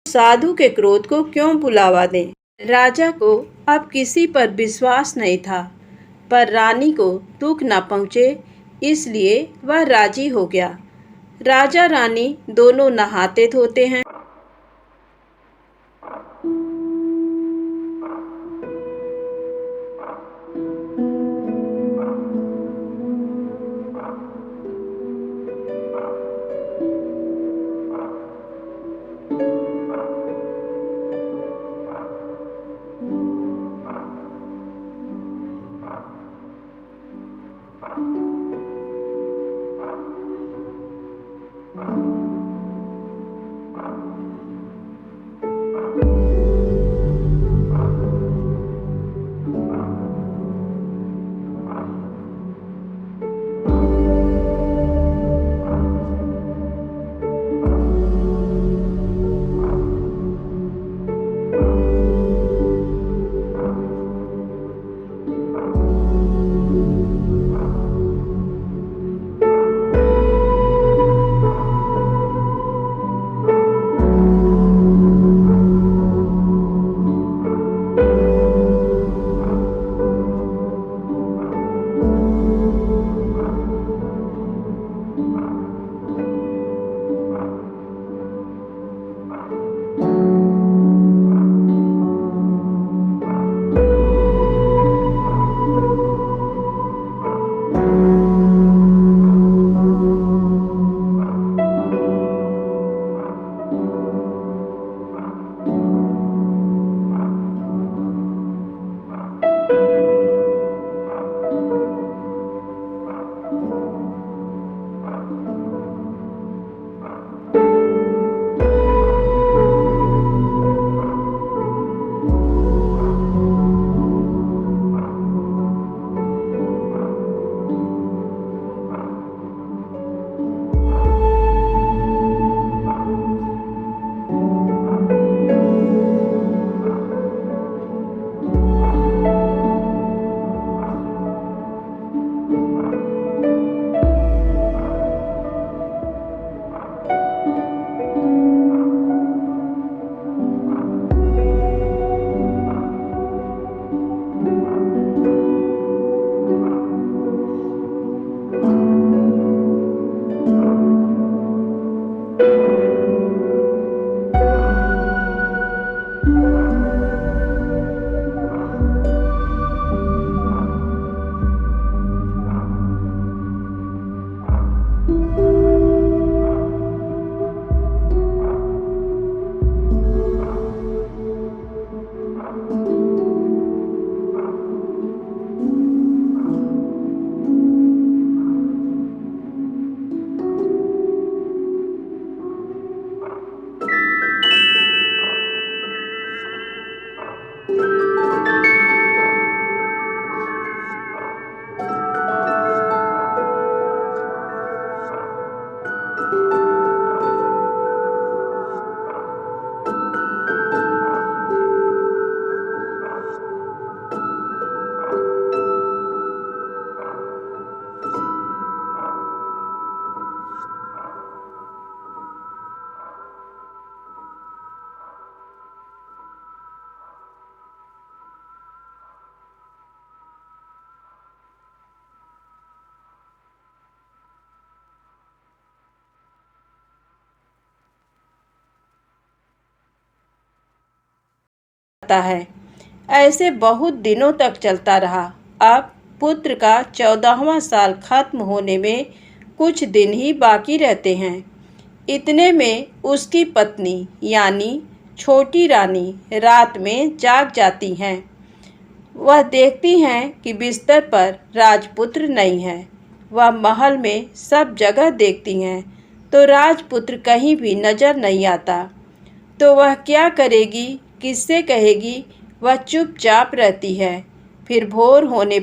साधु के क्रोध को क्यों बुलावा दें। राजा को अब किसी पर विश्वास नहीं था, पर रानी को दुख न पहुँचे इसलिए वह राजी हो गया। राजा रानी दोनों नहाते धोते हैं। है। ऐसे बहुत दिनों तक चलता रहा। अब पुत्र का 14वां साल खत्म होने में कुछ दिन ही बाकी रहते हैं। इतने में उसकी पत्नी यानी छोटी रानी रात में जाग जाती हैं। वह देखती हैं कि बिस्तर पर राजपुत्र नहीं है। वह महल में सब जगह देखती हैं तो राजपुत्र कहीं भी नजर नहीं आता। तो वह क्या करेगी, किससे कहेगी? वह चुपचाप रहती है। फिर भोर होने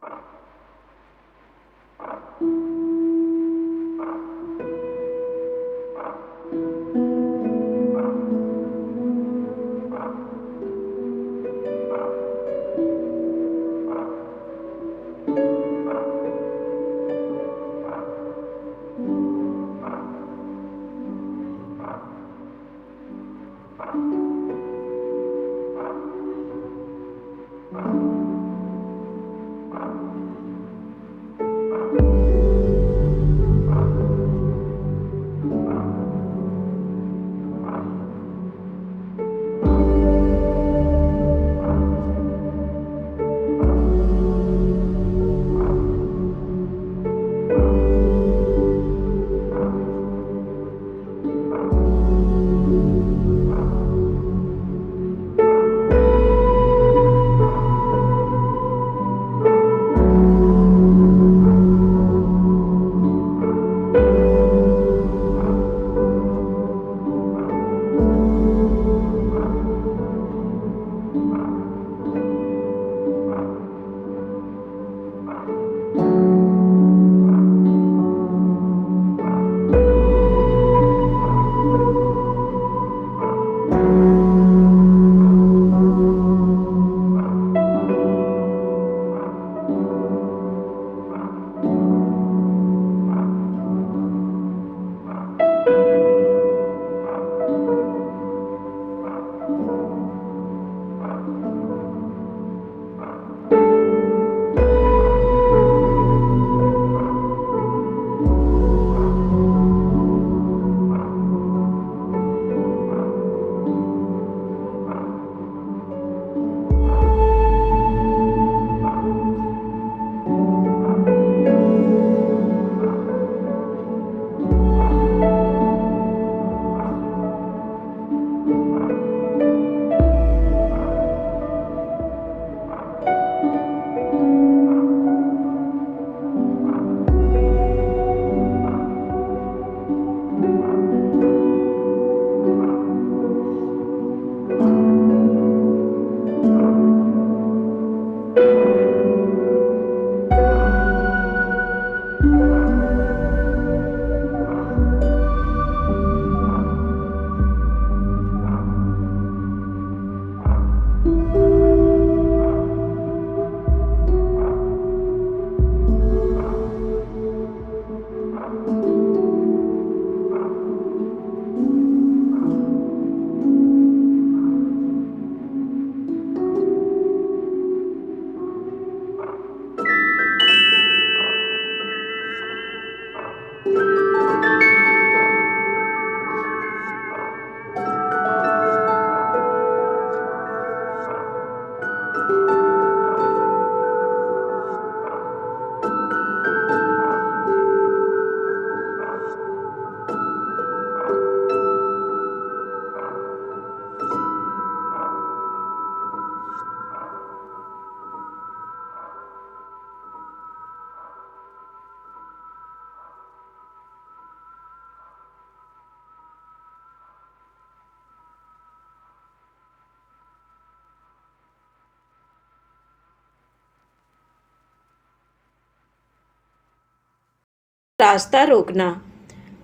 रास्ता रोकना।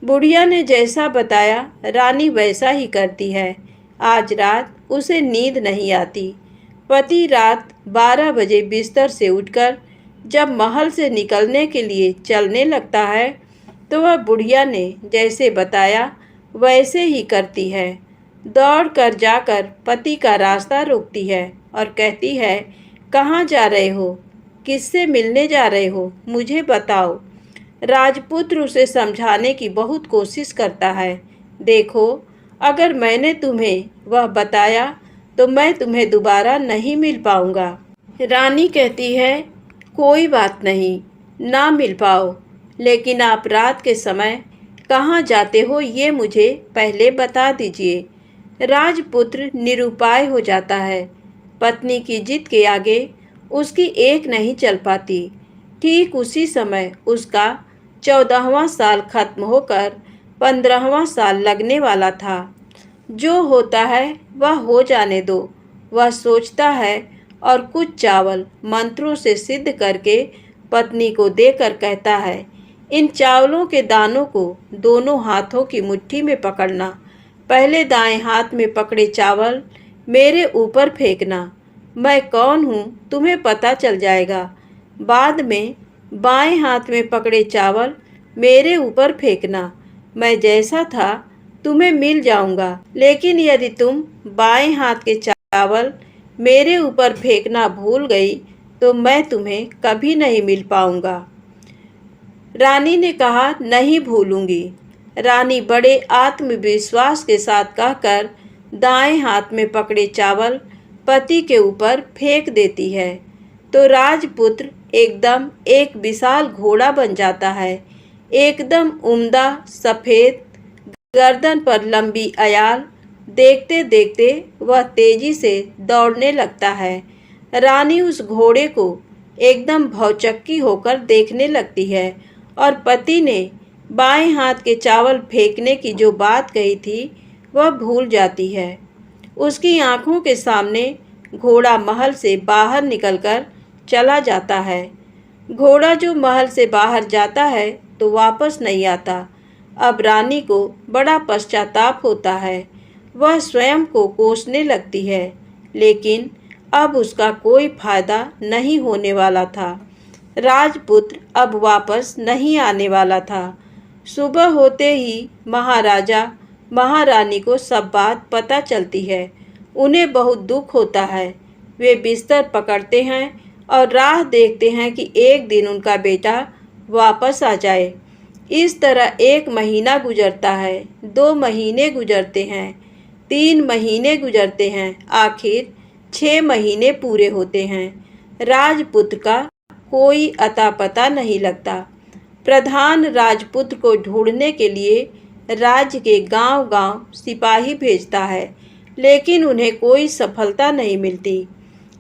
बुढ़िया ने जैसा बताया रानी वैसा ही करती है। आज रात उसे नींद नहीं आती। पति रात 12 बजे बिस्तर से उठकर जब महल से निकलने के लिए चलने लगता है तो वह बुढ़िया ने जैसे बताया वैसे ही करती है। दौड़ कर जाकर पति का रास्ता रोकती है और कहती है, कहाँ जा रहे हो? किससे मिलने जा रहे हो? मुझे बताओ। राजपुत्र उसे समझाने की बहुत कोशिश करता है। देखो, अगर मैंने तुम्हें वह बताया तो मैं तुम्हें दोबारा नहीं मिल पाऊंगा। रानी कहती है, कोई बात नहीं, ना मिल पाओ, लेकिन आप रात के समय कहाँ जाते हो ये मुझे पहले बता दीजिए। राजपुत्र निरुपाय हो जाता है। पत्नी की जिद के आगे उसकी एक नहीं चल पाती। ठीक उसी समय उसका 14वां साल खत्म होकर 15वां साल लगने वाला था। जो होता है वह हो जाने दो, वह सोचता है और कुछ चावल मंत्रों से सिद्ध करके पत्नी को देकर कहता है, इन चावलों के दानों को दोनों हाथों की मुट्ठी में पकड़ना। पहले दाएं हाथ में पकड़े चावल मेरे ऊपर फेंकना। मैं कौन हूँ तुम्हें पता चल जाएगा। बाद में बाएं हाथ में पकड़े चावल मेरे ऊपर फेंकना। मैं जैसा था तुम्हें मिल जाऊंगा, लेकिन यदि तुम बाएं हाथ के चावल मेरे ऊपर फेंकना भूल गई तो मैं तुम्हें कभी नहीं मिल पाऊंगा। रानी ने कहा, नहीं भूलूंगी। रानी बड़े आत्मविश्वास के साथ कहकर दाएं हाथ में पकड़े चावल पति के ऊपर फेंक देती है तो राजपुत्र एकदम एक विशाल घोड़ा बन जाता है। एकदम उम्दा सफ़ेद, गर्दन पर लंबी अयाल। देखते देखते वह तेजी से दौड़ने लगता है। रानी उस घोड़े को एकदम भौचक्की होकर देखने लगती है और पति ने बाएं हाथ के चावल फेंकने की जो बात कही थी वह भूल जाती है। उसकी आंखों के सामने घोड़ा महल से बाहर निकलकर चला जाता है। घोड़ा जो महल से बाहर जाता है तो वापस नहीं आता। अब रानी को बड़ा पश्चाताप होता है। वह स्वयं को कोसने लगती है, लेकिन अब उसका कोई फायदा नहीं होने वाला था। राजपुत्र अब वापस नहीं आने वाला था। सुबह होते ही महाराजा महारानी को सब बात पता चलती है। उन्हें बहुत दुख होता है। वे बिस्तर पकड़ते हैं और राह देखते हैं कि एक दिन उनका बेटा वापस आ जाए। इस तरह 1 महीना गुजरता है, 2 महीने गुजरते हैं, 3 महीने गुजरते हैं, आखिर 6 महीने पूरे होते हैं। राजपुत्र का कोई अता पता नहीं लगता। प्रधान राजपुत्र को ढूंढने के लिए राज्य के गांव-गांव सिपाही भेजता है, लेकिन उन्हें कोई सफलता नहीं मिलती।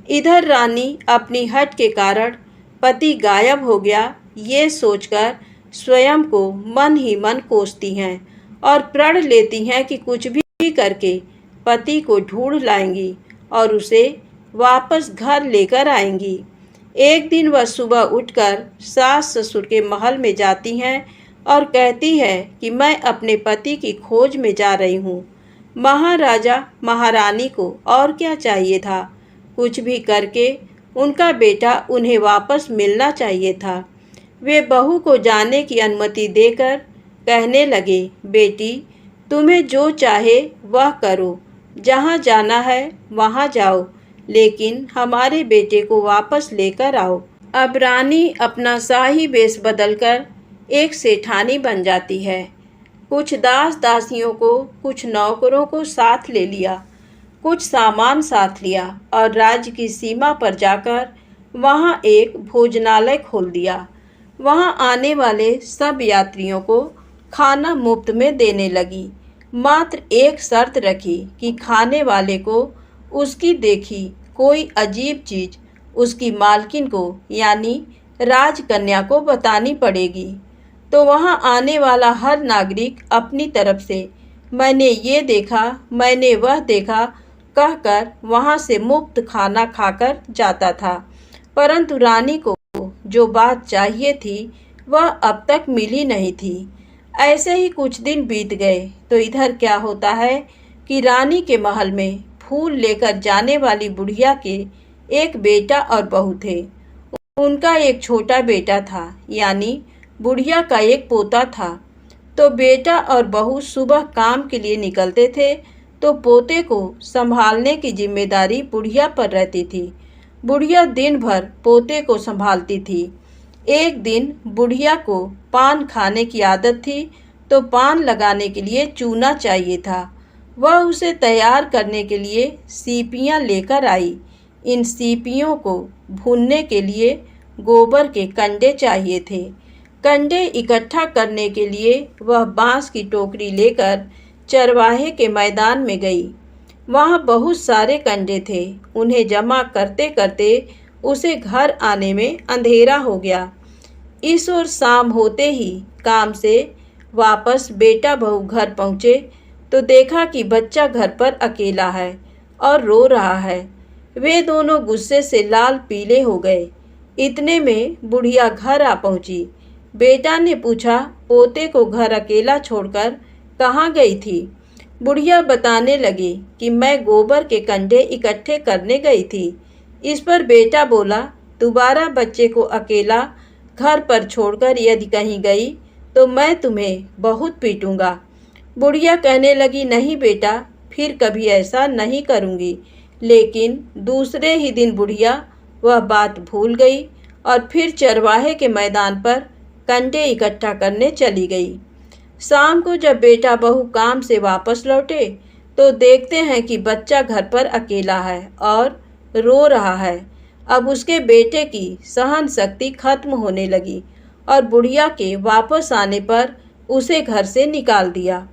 इधर रानी अपनी हठ के कारण पति गायब हो गया ये सोचकर स्वयं को मन ही मन कोसती हैं और प्रण लेती हैं कि कुछ भी करके पति को ढूंढ लाएंगी और उसे वापस घर लेकर आएंगी। एक दिन वह सुबह उठकर सास ससुर के महल में जाती हैं और कहती है कि मैं अपने पति की खोज में जा रही हूँ। महाराजा महारानी को और क्या चाहिए था, कुछ भी करके उनका बेटा उन्हें वापस मिलना चाहिए था। वे बहू को जाने की अनुमति देकर कहने लगे, बेटी तुम्हें जो चाहे वह करो, जहाँ जाना है वहाँ जाओ, लेकिन हमारे बेटे को वापस लेकर आओ। अब रानी अपना शाही वेश बदलकर एक सेठानी बन जाती है। कुछ दास दासियों को, कुछ नौकरों को साथ ले लिया, कुछ सामान साथ लिया और राज्य की सीमा पर जाकर वहाँ एक भोजनालय खोल दिया। वहाँ आने वाले सब यात्रियों को खाना मुफ्त में देने लगी। मात्र एक शर्त रखी कि खाने वाले को उसकी देखी कोई अजीब चीज़ उसकी मालकिन को यानी राजकन्या को बतानी पड़ेगी। तो वहाँ आने वाला हर नागरिक अपनी तरफ से मैंने ये देखा, मैंने वह देखा कहकर वहाँ से मुफ्त खाना खाकर जाता था। परंतु रानी को जो बात चाहिए थी वह अब तक मिली नहीं थी। ऐसे ही कुछ दिन बीत गए तो इधर क्या होता है कि रानी के महल में फूल लेकर जाने वाली बुढ़िया के एक बेटा और बहू थे। उनका एक छोटा बेटा था, यानी बुढ़िया का एक पोता था। तो बेटा और बहू सुबह काम के लिए निकलते थे तो पोते को संभालने की जिम्मेदारी बुढ़िया पर रहती थी। बुढ़िया दिन भर पोते को संभालती थी। एक दिन बुढ़िया को पान खाने की आदत थी, तो पान लगाने के लिए चूना चाहिए था। वह उसे तैयार करने के लिए सीपियाँ लेकर आई। इन सीपियों को भूनने के लिए गोबर के कंडे चाहिए थे। कंडे इकट्ठा करने के लिए वह बांस की टोकरी लेकर चरवाहे के मैदान में गई। वहाँ बहुत सारे कंडे थे। उन्हें जमा करते करते उसे घर आने में अंधेरा हो गया। इस ओर शाम होते ही काम से वापस बेटा बहू घर पहुँचे तो देखा कि बच्चा घर पर अकेला है और रो रहा है। वे दोनों गुस्से से लाल पीले हो गए। इतने में बुढ़िया घर आ पहुँची। बेटा ने पूछा, पोते को घर अकेला छोड़कर कहाँ गई थी? बुढ़िया बताने लगी कि मैं गोबर के कंडे इकट्ठे करने गई थी। इस पर बेटा बोला, दोबारा बच्चे को अकेला घर पर छोड़कर यदि कहीं गई तो मैं तुम्हें बहुत पीटूंगा। बुढ़िया कहने लगी, नहीं बेटा, फिर कभी ऐसा नहीं करूंगी। लेकिन दूसरे ही दिन बुढ़िया वह बात भूल गई और फिर चरवाहे के मैदान पर कंडे इकट्ठा करने चली गई। शाम को जब बेटा बहू काम से वापस लौटे तो देखते हैं कि बच्चा घर पर अकेला है और रो रहा है। अब उसके बेटे की सहन शक्ति खत्म होने लगी और बुढ़िया के वापस आने पर उसे घर से निकाल दिया।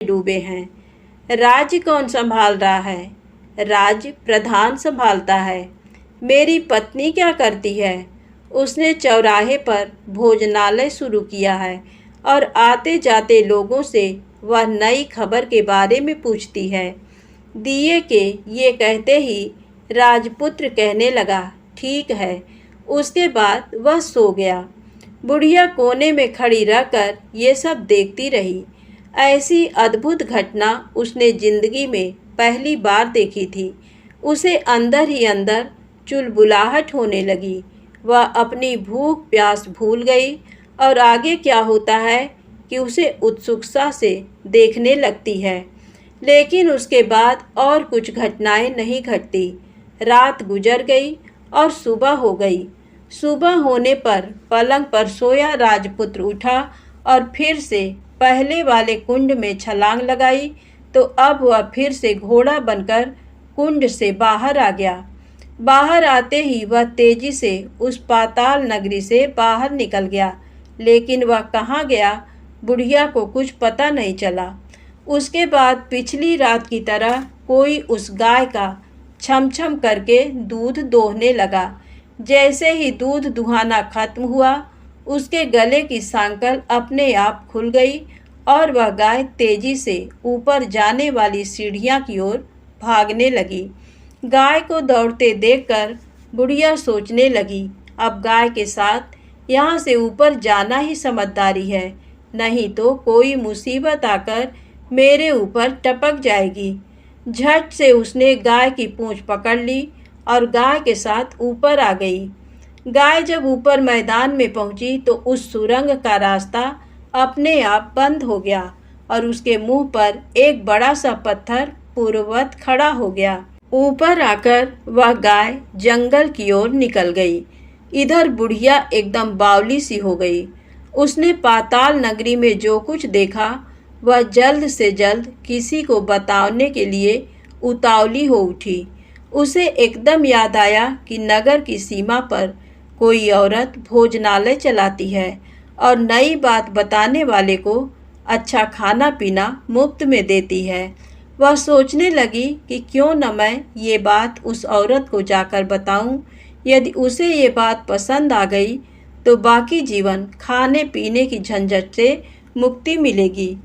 डूबे हैं। राज्य कौन संभाल रहा है? राज्य प्रधान संभालता है। मेरी पत्नी क्या करती है? उसने चौराहे पर भोजनालय शुरू किया है और आते जाते लोगों से वह नई खबर के बारे में पूछती है। दिए के ये कहते ही राजपुत्र कहने लगा, ठीक है। उसके बाद वह सो गया। बुढ़िया कोने में खड़ी रहकर ये सब देखती रही। ऐसी अद्भुत घटना उसने जिंदगी में पहली बार देखी थी। उसे अंदर ही अंदर चुलबुलाहट होने लगी। वह अपनी भूख प्यास भूल गई और आगे क्या होता है कि उसे उत्सुकता से देखने लगती है। लेकिन उसके बाद और कुछ घटनाएं नहीं घटती। रात गुजर गई और सुबह हो गई। सुबह होने पर पलंग पर सोया राजपुत्र उठा और फिर से पहले वाले कुंड में छलांग लगाई तो अब वह फिर से घोड़ा बनकर कुंड से बाहर आ गया। बाहर आते ही वह तेजी से उस पाताल नगरी से बाहर निकल गया। लेकिन वह कहाँ गया, बुढ़िया को कुछ पता नहीं चला। उसके बाद पिछली रात की तरह कोई उस गाय का छम छम करके दूध दोहने लगा। जैसे ही दूध दुहाना खत्म हुआ, उसके गले की सांकल अपने आप खुल गई और वह गाय तेजी से ऊपर जाने वाली सीढ़ियाँ की ओर भागने लगी। गाय को दौड़ते देखकर बुढ़िया सोचने लगी, अब गाय के साथ यहाँ से ऊपर जाना ही समझदारी है, नहीं तो कोई मुसीबत आकर मेरे ऊपर टपक जाएगी। झट से उसने गाय की पूंछ पकड़ ली और गाय के साथ ऊपर आ गई। गाय जब ऊपर मैदान में पहुंची तो उस सुरंग का रास्ता अपने आप बंद हो गया और उसके मुंह पर एक बड़ा सा पत्थर पूर्ववत खड़ा हो गया। ऊपर आकर वह गाय जंगल की ओर निकल गई। इधर बुढ़िया एकदम बावली सी हो गई। उसने पाताल नगरी में जो कुछ देखा वह जल्द से जल्द किसी को बताने के लिए उतावली हो उठी। उसे एकदम याद आया कि नगर की सीमा पर कोई औरत भोजनालय चलाती है और नई बात बताने वाले को अच्छा खाना पीना मुफ्त में देती है। वह सोचने लगी कि क्यों न मैं ये बात उस औरत को जाकर बताऊं। यदि उसे ये बात पसंद आ गई तो बाकी जीवन खाने पीने की झंझट से मुक्ति मिलेगी।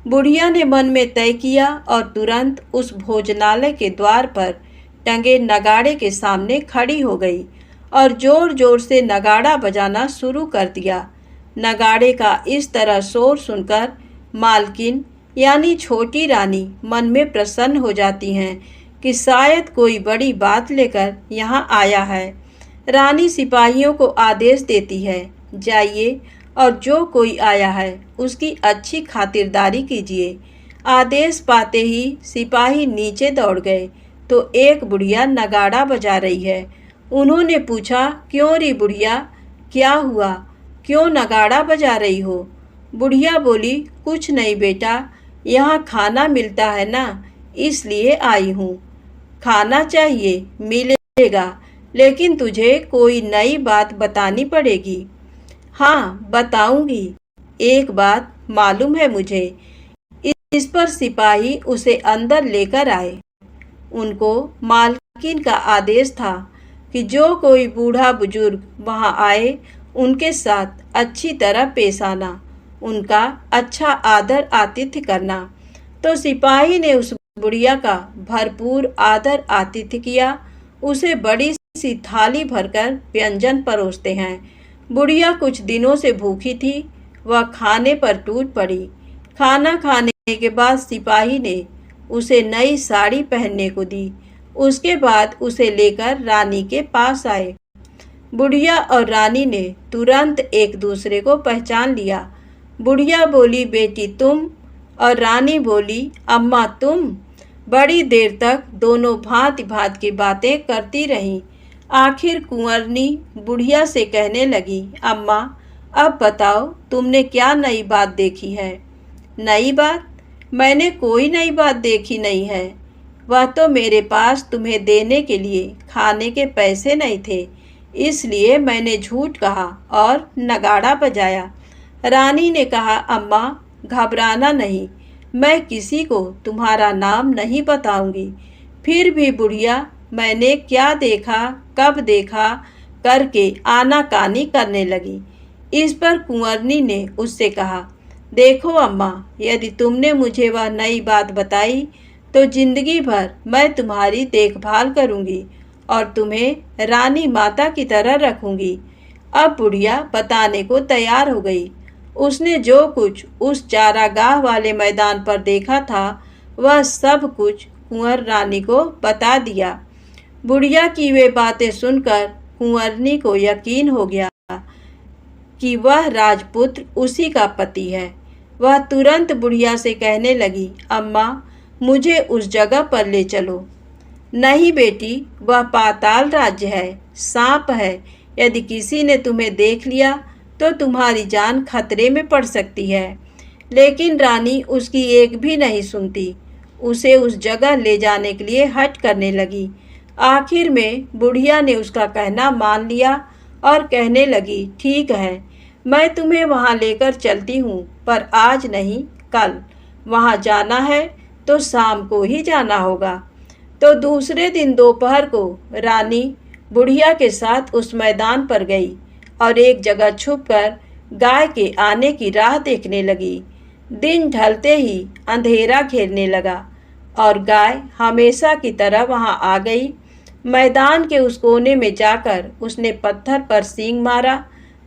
बुढ़िया ने मन में तय किया और तुरंत उस भोजनालय के द्वार पर टंगे नगाड़े के सामने खड़ी हो गई और जोर जोर से नगाड़ा बजाना शुरू कर दिया। नगाड़े का इस तरह शोर सुनकर मालकिन यानी छोटी रानी मन में प्रसन्न हो जाती हैं कि शायद कोई बड़ी बात लेकर यहाँ आया है। रानी सिपाहियों को आदेश देती है, जाइए और जो कोई आया है उसकी अच्छी खातिरदारी कीजिए। आदेश पाते ही सिपाही नीचे दौड़ गए तो एक बुढ़िया नगाड़ा बजा रही है। उन्होंने पूछा, क्यों री बुढ़िया, क्या हुआ, क्यों नगाड़ा बजा रही हो? बुढ़िया बोली, कुछ नहीं बेटा, यहाँ खाना मिलता है ना, इसलिए आई हूँ। खाना चाहिए, मिलेगा, लेकिन तुझे कोई नई बात बतानी पड़ेगी। हाँ बताऊंगी। एक बात मालूम है मुझे। इस पर सिपाही उसे अंदर लेकर आए। उनको मालकिन का आदेश था कि जो कोई बूढ़ा बुजुर्ग वहाँ आए उनके साथ अच्छी तरह पेश आना, उनका अच्छा आदर आतिथ्य करना। तो सिपाही ने उस बुढ़िया का भरपूर आदर आतिथ्य किया। उसे बड़ी सी थाली भरकर व्यंजन परोसते हैं। बुढ़िया कुछ दिनों से भूखी थी, वह खाने पर टूट पड़ी। खाना खाने के बाद सिपाही ने उसे नई साड़ी पहनने को दी। उसके बाद उसे लेकर रानी के पास आए। बुढ़िया और रानी ने तुरंत एक दूसरे को पहचान लिया। बुढ़िया बोली, बेटी तुम? और रानी बोली, अम्मा तुम? बड़ी देर तक दोनों भांति भांति की बातें करती रहीं। आखिर कुंवरनी बुढ़िया से कहने लगी, अम्मा अब बताओ तुमने क्या नई बात देखी है? नई बात? मैंने कोई नई बात देखी नहीं है। वह तो मेरे पास तुम्हें देने के लिए खाने के पैसे नहीं थे, इसलिए मैंने झूठ कहा और नगाड़ा बजाया। रानी ने कहा, अम्मा घबराना नहीं, मैं किसी को तुम्हारा नाम नहीं बताऊंगी। फिर भी बुढ़िया मैंने क्या देखा, कब देखा करके आनाकानी करने लगी। इस पर कुंवरनी ने उससे कहा, देखो अम्मा, यदि तुमने मुझे वह नई बात बताई तो जिंदगी भर मैं तुम्हारी देखभाल करूंगी और तुम्हें रानी माता की तरह रखूंगी। अब बुढ़िया बताने को तैयार हो गई। उसने जो कुछ उस चारागाह वाले मैदान पर देखा था वह सब कुछ कुंवर रानी को बता दिया। बुढ़िया की वे बातें सुनकर कुंवरनी को यकीन हो गया कि वह राजपुत्र उसी का पति है। वह तुरंत बुढ़िया से कहने लगी, अम्मा, मुझे उस जगह पर ले चलो। नहीं बेटी, वह पाताल राज्य है, सांप है। यदि किसी ने तुम्हें देख लिया तो तुम्हारी जान खतरे में पड़ सकती है। लेकिन रानी उसकी एक भी नहीं सुनती। उसे उस जगह ले जाने के लिए हठ करने लगी। आखिर में बुढ़िया ने उसका कहना मान लिया और कहने लगी, ठीक है, मैं तुम्हें वहाँ लेकर चलती हूँ, पर आज नहीं, कल। वहाँ जाना है तो शाम को ही जाना होगा। तो दूसरे दिन दोपहर को रानी बुढ़िया के साथ उस मैदान पर गई और एक जगह छुपकर गाय के आने की राह देखने लगी। दिन ढलते ही अंधेरा घेरने लगा और गाय हमेशा की तरह वहां आ गई। मैदान के उस कोने में जाकर उसने पत्थर पर सींग मारा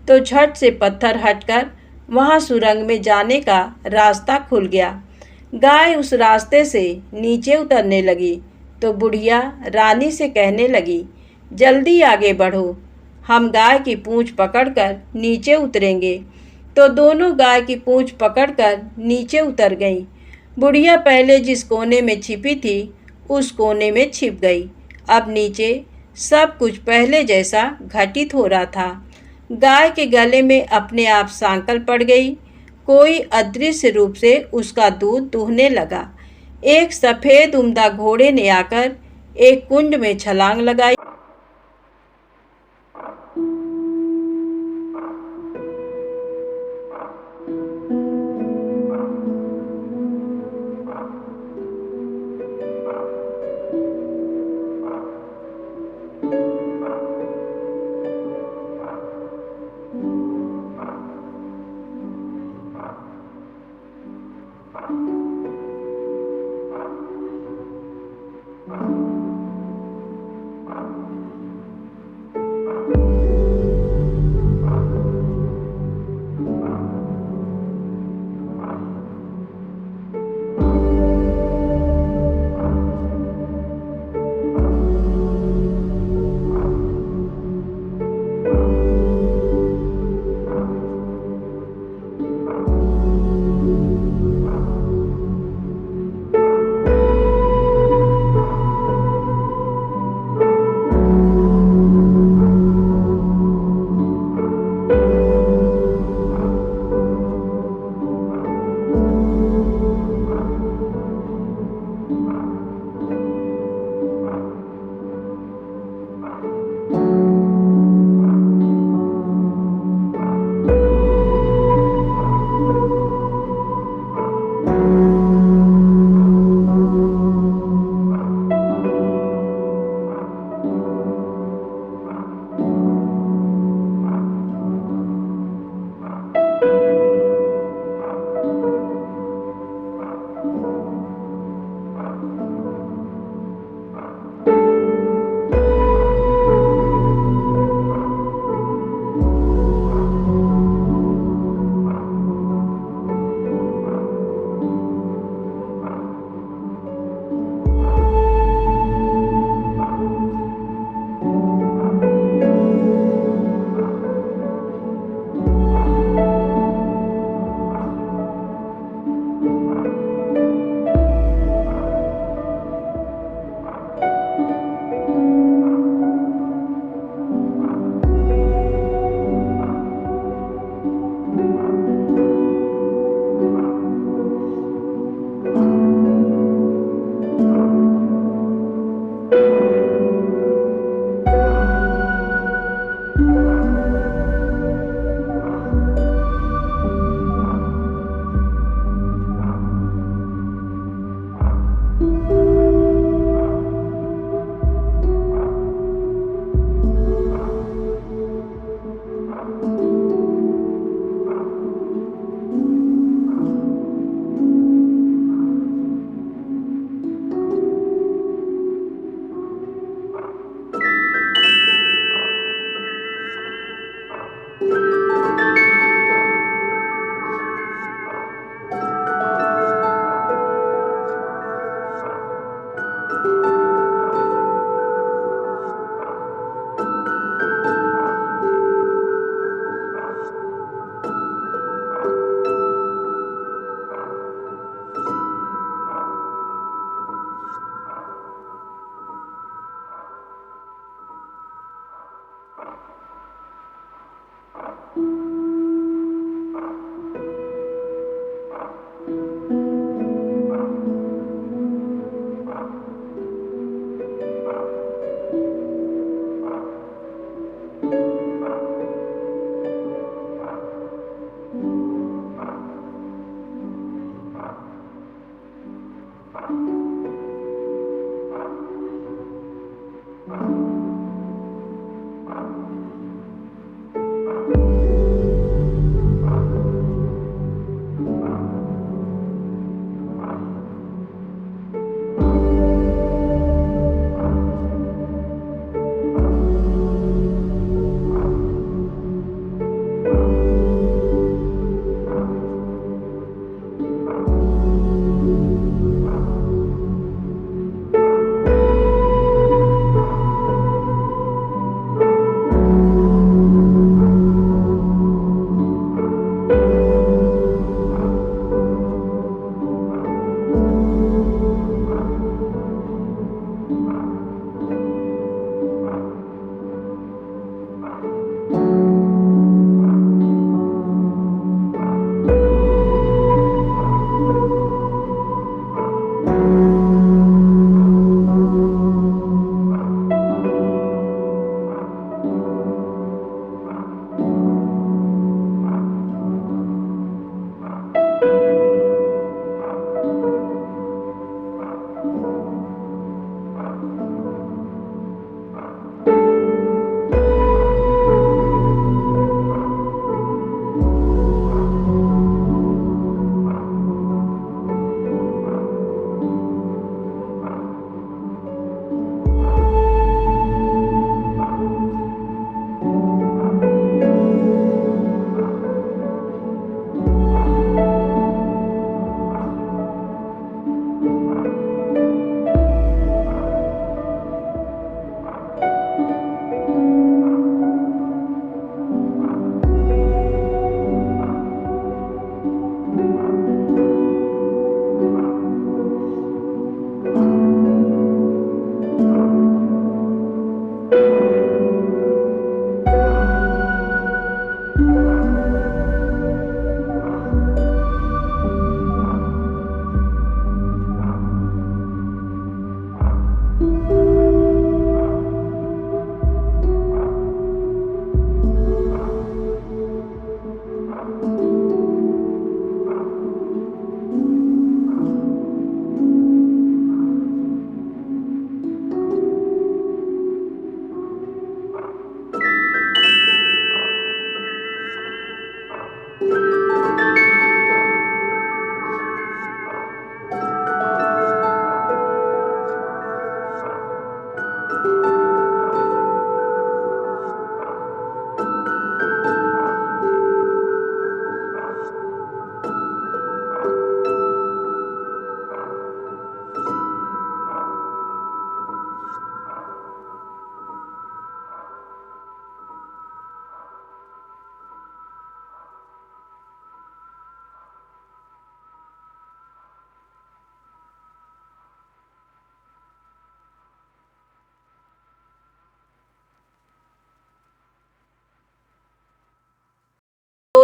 तो झट से पत्थर हटकर वहां सुरंग में जाने का रास्ता खुल गया। गाय उस रास्ते से नीचे उतरने लगी तो बुढ़िया रानी से कहने लगी, जल्दी आगे बढ़ो, हम गाय की पूंछ पकड़कर नीचे उतरेंगे। तो दोनों गाय की पूंछ पकड़कर नीचे उतर गईं। बुढ़िया पहले जिस कोने में छिपी थी उस कोने में छिप गई। अब नीचे सब कुछ पहले जैसा घटित हो रहा था। गाय के गले में अपने आप सांकल पड़ गई। कोई अदृश्य रूप से उसका दूध दूहने लगा। एक सफ़ेद उम्दा घोड़े ने आकर एक कुंड में छलांग लगाई।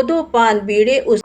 दो दो पान बीड़े उस